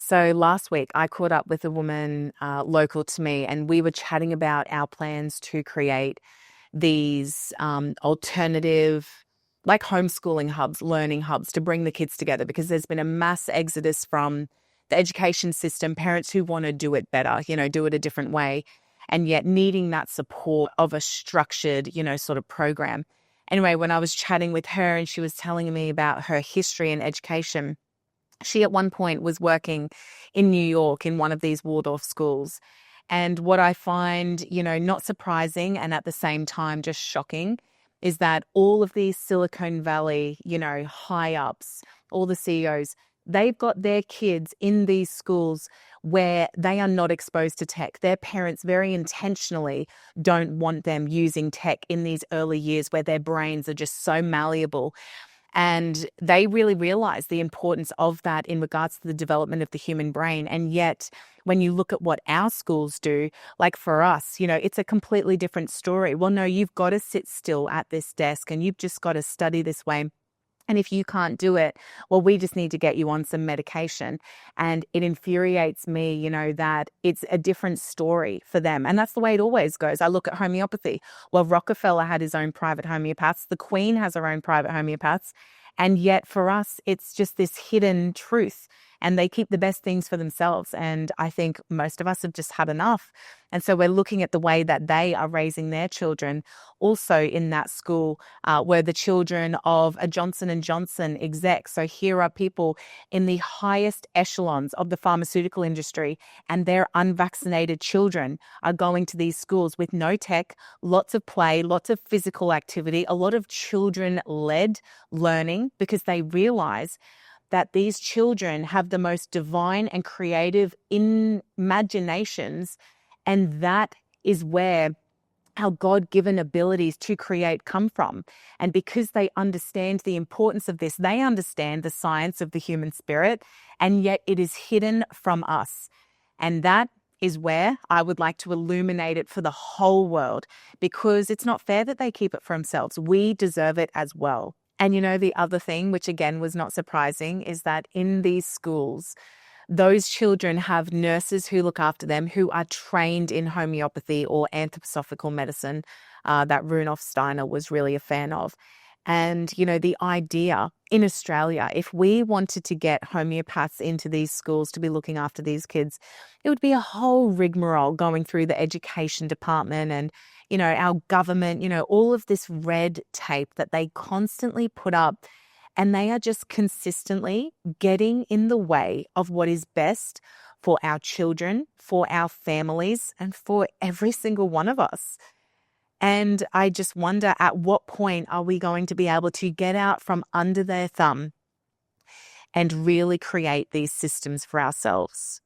So last week I caught up with a woman local to me, and we were chatting about our plans to create these alternative, like homeschooling hubs, learning hubs to bring the kids together, because there's been a mass exodus from the education system, parents who want to do it better, do it a different way, and yet needing that support of a structured, sort of program. Anyway, when I was chatting with her and she was telling me about her history in education, she at one point was working in New York in one of these Waldorf schools. And what I find, not surprising and at the same time just shocking is that all of these Silicon Valley, high ups, all the CEOs, they've got their kids in these schools where they are not exposed to tech. Their parents very intentionally don't want them using tech in these early years where their brains are just so malleable. And they really realize the importance of that in regards to the development of the human brain. And yet, when you look at what our schools do, like for us, it's a completely different story. Well, no, you've got to sit still at this desk and you've just got to study this way. And if you can't do it, well, we just need to get you on some medication. And it infuriates me, that it's a different story for them. And that's the way it always goes. I look at homeopathy. Well, Rockefeller had his own private homeopaths. The Queen has her own private homeopaths. And yet for us, it's just this hidden truth. And they keep the best things for themselves. And I think most of us have just had enough. And so we're looking at the way that they are raising their children. Also in that school were the children of a Johnson & Johnson exec. So here are people in the highest echelons of the pharmaceutical industry, and their unvaccinated children are going to these schools with no tech, lots of play, lots of physical activity, a lot of children-led learning, because they realize that these children have the most divine and creative imaginations, and that is where our God-given abilities to create come from. And because they understand the importance of this, they understand the science of the human spirit, and yet it is hidden from us. And that is where I would like to illuminate it for the whole world, because it's not fair that they keep it for themselves. We deserve it as well. And the other thing, which again was not surprising, is that in these schools, those children have nurses who look after them who are trained in homeopathy or anthroposophical medicine that Rudolf Steiner was really a fan of. And, the idea in Australia, if we wanted to get homeopaths into these schools to be looking after these kids, it would be a whole rigmarole going through the education department and, our government, all of this red tape that they constantly put up. And they are just consistently getting in the way of what is best for our children, for our families, and for every single one of us. And I just wonder, at what point are we going to be able to get out from under their thumb and really create these systems for ourselves?